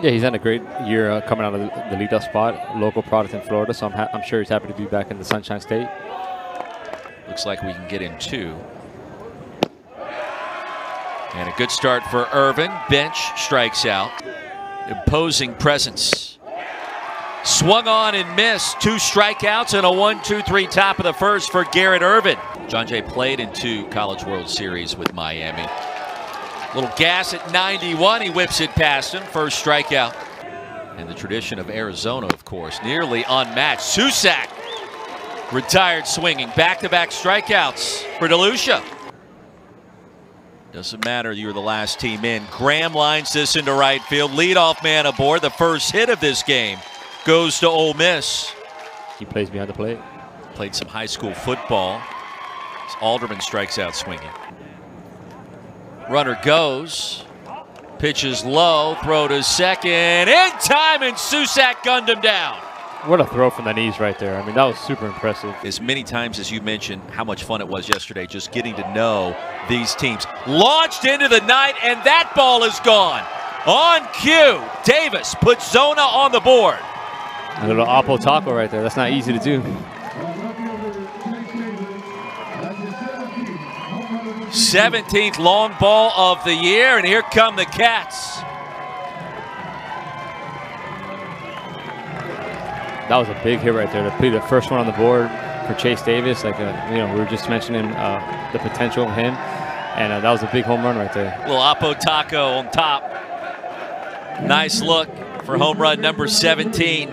Yeah, he's had a great year coming out of the leadoff spot, local product in Florida, so I'm sure he's happy to be back in the Sunshine State. Looks like we can get in two. And a good start for Irvin. Bench strikes out. Imposing presence. Swung on and missed. 2 strikeouts and a 1-2-3 top of the first for Garrett Irvin. John Jay played in 2 College World Series with Miami. Little gas at 91. He whips it past him. First strikeout. And the tradition of Arizona, of course, nearly unmatched. Susac retired swinging. Back-to-back strikeouts for DeLucia. Doesn't matter, you're the last team in. Graham lines this into right field. Leadoff man aboard. The first hit of this game goes to Ole Miss. He plays behind the plate. Played some high school football. Alderman strikes out swinging. Runner goes. Pitches low. Throw to second. In time, and Susac gunned him down. What a throw from the knees right there. I mean, that was super impressive. As many times as you mentioned how much fun it was yesterday just getting to know these teams. Launched into the night, and that ball is gone. On cue, Davis puts Zona on the board. A little Oppo taco right there. That's not easy to do. 17th long ball of the year, and here come the Cats. That was a big hit right there. To be the first one on the board for Chase Davis. Like, you know, we were just mentioning the potential of him, and that was a big home run right there. Little Oppo taco on top. Nice look for home run number 17.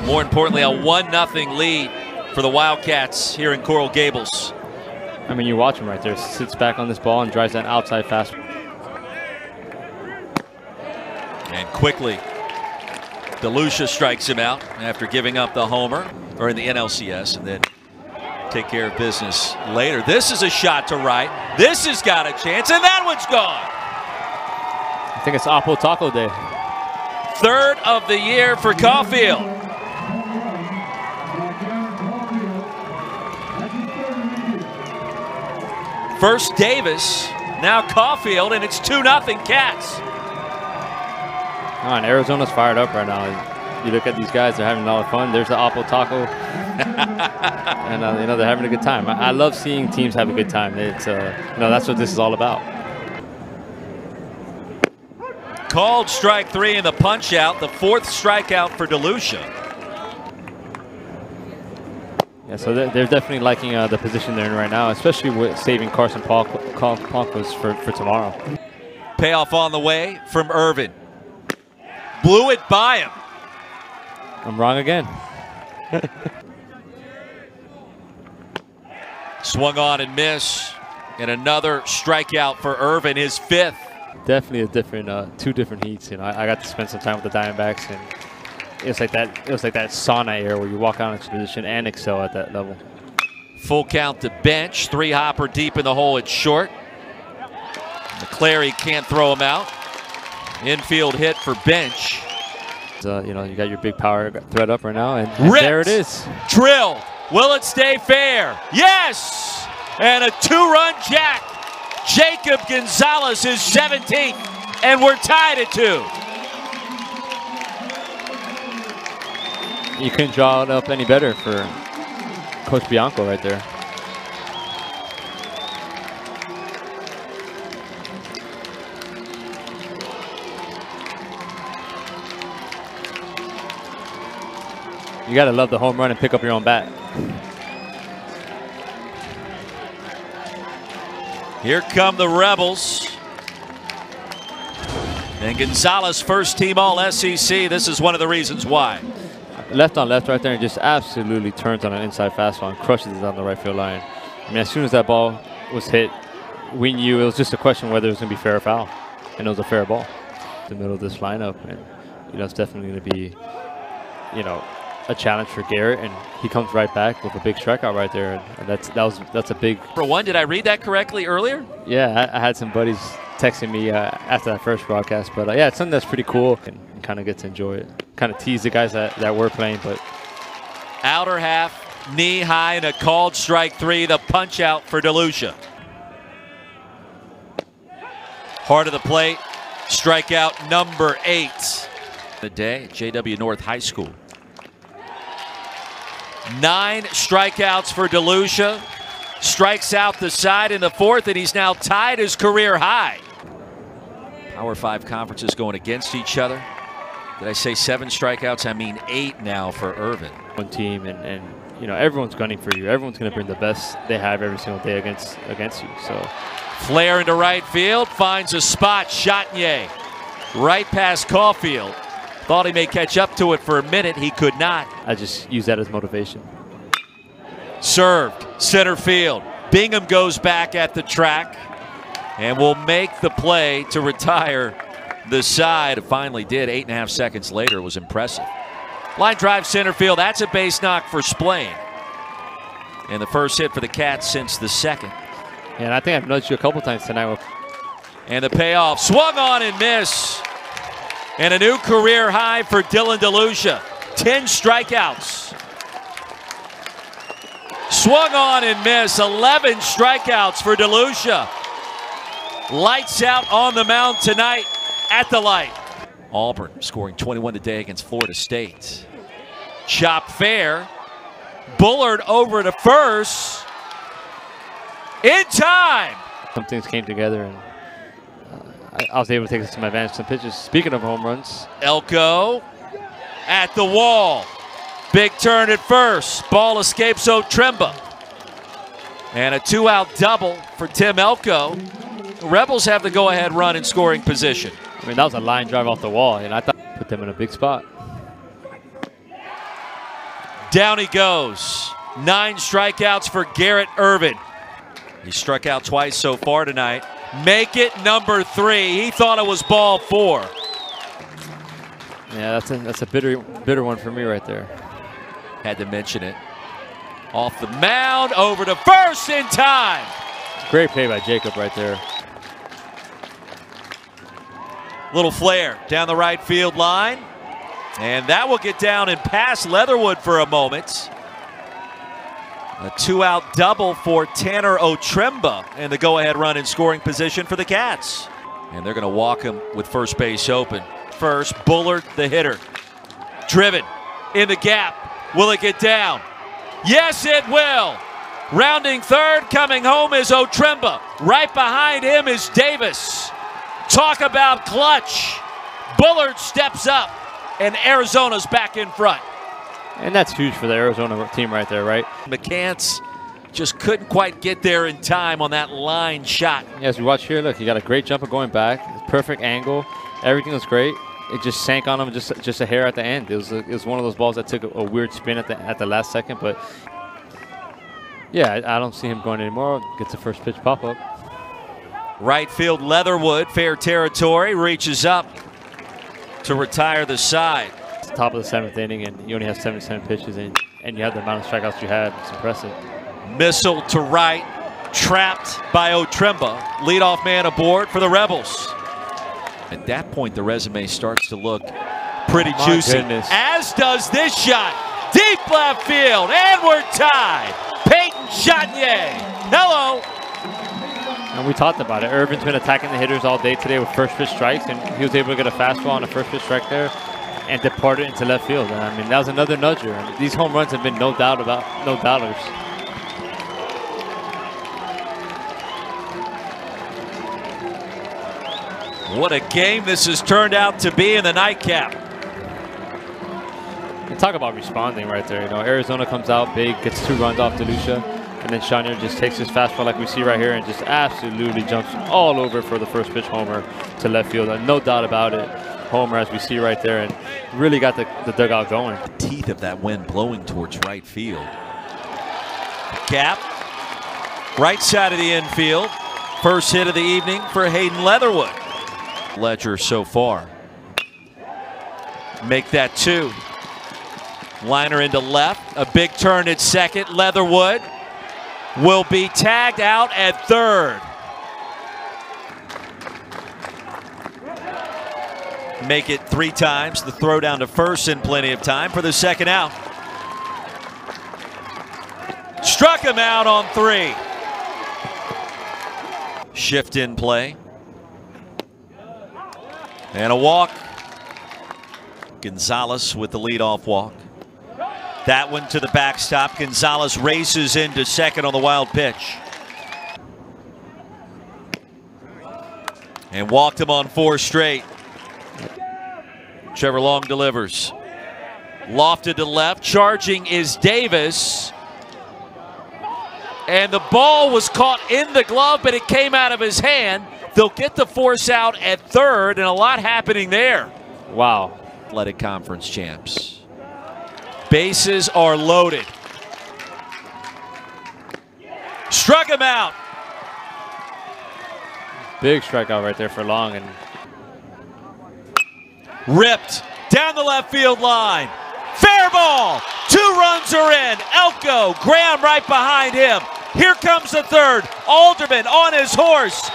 More importantly, a 1-0 lead for the Wildcats here in Coral Gables. I mean, you watch him right there. Sits back on this ball and drives that outside fastball. And quickly, DeLucia strikes him out after giving up the homer, or in the NLCS, and then take care of business later. This is a shot to right. This has got a chance, and that one's gone. I think it's Oppo Taco Day. 3rd of the year for Caulfield. First Davis, now Caulfield, and it's 2-0 Cats. Come on, Arizona's fired up right now. You look at these guys; they're having a lot of fun. There's the Oppo Taco, and you know, they're having a good time. I love seeing teams have a good time. It's you know, that's what this is all about. Called strike 3 in the punch out, the 4th strikeout for DeLucia. Yeah, so they're definitely liking the position they're in right now, especially with saving Carson Palkos for tomorrow. Payoff on the way from Irvin. Blew it by him. I'm wrong again. Swung on and missed. And another strikeout for Irvin, his 5th. Definitely a different, 2 different heats. You know, I got to spend some time with the Diamondbacks, and it was like that sauna air where you walk out into position and excel at that level. Full count to bench. 3-hopper deep in the hole at short. McClary can't throw him out. Infield hit for bench. You know, you got your big power threat up right now, and there it is. Drill. Will it stay fair? Yes! And a 2-run jack. Jacob Gonzalez is 17th, and we're tied at 2. You couldn't draw it up any better for Coach Bianco right there. You gotta love the home run and pick up your own bat. Here come the Rebels. And Gonzalez, first team All-SEC. This is one of the reasons why. Left on left right there, and just absolutely turns on an inside fastball and crushes it on the right field line. I mean, as soon as that ball was hit, we knew it was just a question whether it was going to be fair or foul. And it was a fair ball. The middle of this lineup, and you know, it's definitely going to be, you know, a challenge for Garrett, and he comes right back with a big strikeout right there, and that's a big. For one, did I read that correctly earlier? Yeah, I had some buddies texting me after that first broadcast, but yeah, it's something that's pretty cool, and kind of get to enjoy it. Kind of tease the guys that were playing, but outer half, knee high, and a called strike 3. The punch out for DeLucia. Heart of the plate, Strikeout number 8 the day at JW North High School. 9 strikeouts for DeLucia. Strikes out the side in the 4th, and he's now tied his career high. Power 5 conferences going against each other. Did I say 7 strikeouts? I mean 8 now for Irvin. One team, and you know, everyone's gunning for you. Everyone's going to bring the best they have every single day against you. So, flare into right field, finds a spot. Chatnier right past Caulfield. Thought he may catch up to it for a minute. He could not. I just use that as motivation. Served center field. Bingham goes back at the track and will make the play to retire the side. It finally did. 8.5 seconds later. It was impressive. Line drive center field. That's a base knock for Splain. And the first hit for the Cats since the 2nd. And I think I've nudged you a couple times tonight. And the payoff. Swung on and miss. And a new career high for Dylan DeLucia. 10 strikeouts. Swung on and miss. 11 strikeouts for DeLucia. Lights out on the mound tonight at the light. Auburn scoring 21 today against Florida State. Chop fair. Bullard over to first. In time. Some things came together, and I was able to take this to my advantage. Some pitches. Speaking of home runs, Elko at the wall. Big turn at first. Ball escapes Otremba. And a 2-out double for Tim Elko. The Rebels have the go-ahead run in scoring position. I mean, that was a line drive off the wall, and I thought put them in a big spot. Down he goes. 9 strikeouts for Garrett Irvin. He struck out twice so far tonight. Make it number 3. He thought it was ball 4. Yeah, that's a bitter one for me right there. Had to mention it. Off the mound, over to first in time. Great play by Jacob right there. Little flare down the right field line. And that will get down and pass Leatherwood for a moment. A 2-out double for Tanner Otremba, and the go-ahead run in scoring position for the Cats. And they're going to walk him with first base open. First, Bullard, the hitter. Driven in the gap. Will it get down? Yes, it will. Rounding third, coming home is Otremba. Right behind him is Davis. Talk about clutch. Bullard steps up, and Arizona's back in front. And that's huge for the Arizona team right there, right? McCants just couldn't quite get there in time on that line shot. Yeah, as we watch here, look, he got a great jumper going back. Perfect angle. Everything was great. It just sank on him just a hair at the end. It was one of those balls that took a weird spin at the last second. But, yeah, I don't see him going anymore. Gets the first pitch pop-up. Right field, Leatherwood, fair territory, reaches up to retire the side. It's the top of the 7th inning, and you only have 77 pitches, and you have the amount of strikeouts you had. It's impressive. Missile to right, trapped by Otremba. Leadoff man aboard for the Rebels. At that point, the resume starts to look pretty juicy. Goodness. As does this shot. Deep left field, and we're tied. Peyton Chatnier. Hello. And we talked about it. Irvin's been attacking the hitters all day today with first pitch strikes, and he was able to get a fastball on the first pitch strike there and depart it into left field. And I mean, that was another nudger. I mean, these home runs have been no doubters. What a game this has turned out to be in the nightcap. And talk about responding right there. You know, Arizona comes out big, gets 2 runs off DeLucia, and then Chatnier just takes his fastball like we see right here and just absolutely jumps all over for the first pitch homer to left field. And no doubt about it, homer as we see right there, and really got the dugout going. The teeth of that wind blowing towards right field. Gap, right side of the infield. First hit of the evening for Hayden Leatherwood. Ledger so far. Make that 2. Liner into left. A big turn at second. Leatherwood will be tagged out at third. Make it 3 times. The throw down to first in plenty of time for the second out. Struck him out on 3. Shift in play. And a walk. Gonzalez with the leadoff walk. That one to the backstop. Gonzalez races into second on the wild pitch. And walked him on 4 straight. Trevor Long delivers. Lofted to left. Charging is Davis. And the ball was caught in the glove, but it came out of his hand. They'll get the force out at third, and a lot happening there. Wow. Athletic Conference champs. Bases are loaded. Struck him out. Big strikeout right there for Long. And ripped down the left field line. Fair ball. 2 runs are in. Elko, Graham right behind him. Here comes the third. Alderman on his horse.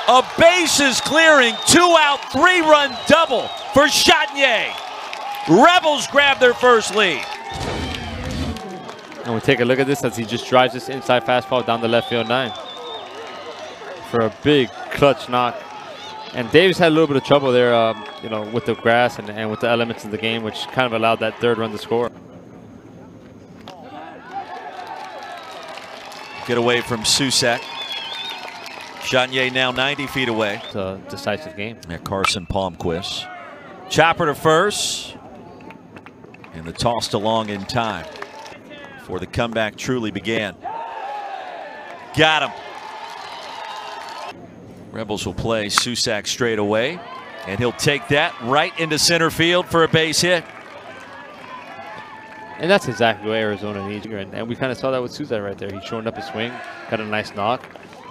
A bases clearing, 2-out, 3-run double for Chatinier. Rebels grab their first lead. we take a look at this as he just drives this inside fastball down the left field line for a big clutch knock. And Davis had a little bit of trouble there, you know, with the grass and with the elements of the game, which kind of allowed that third run to score. Get away from Susak. Chatinier now 90 feet away. It's a decisive game. At Carson Palmquist. Chopper to first. And the toss to Long in time before the comeback truly began. Got him. Rebels will play Susak straight away, and he'll take that right into center field for a base hit. And that's exactly what Arizona needs here. And we kind of saw that with Susak right there. He shortened up his swing, got a nice knock.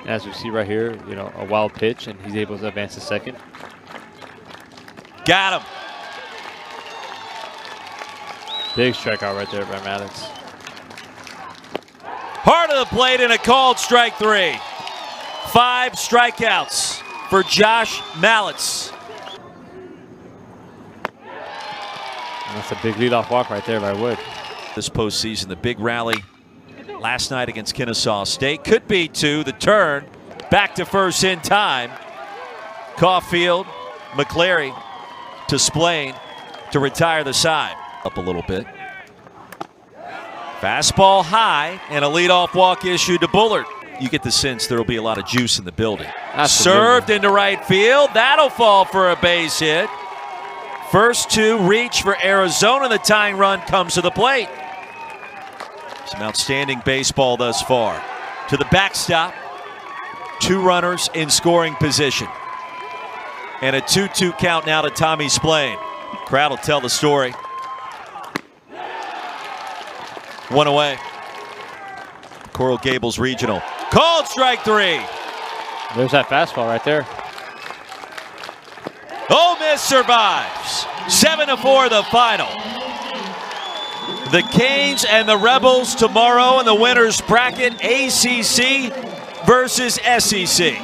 And as we see right here, you know, a wild pitch, and he's able to advance to second. Got him. Big strikeout right there by Mallitz. Hard of the plate and a called strike 3. 5 strikeouts for Josh Mallitz. And that's a big leadoff walk right there by Wood. This postseason, the big rally last night against Kennesaw State could be to the turn. Back to first in time. Caulfield, McClary to Splain to retire the side. Up a little bit. Fastball high and a leadoff walk issued to Bullard. You get the sense there will be a lot of juice in the building. Absolutely. Served into right field. That'll fall for a base hit. First 2 reach for Arizona. The tying run comes to the plate. Some outstanding baseball thus far. To the backstop. 2 runners in scoring position. And a 2-2 count now to Tommy Splain. Crowd will tell the story. 1 away. Coral Gables Regional. Called strike 3. There's that fastball right there. Ole Miss survives. 7-4 the final. The Canes and the Rebels tomorrow in the winner's bracket, ACC versus SEC.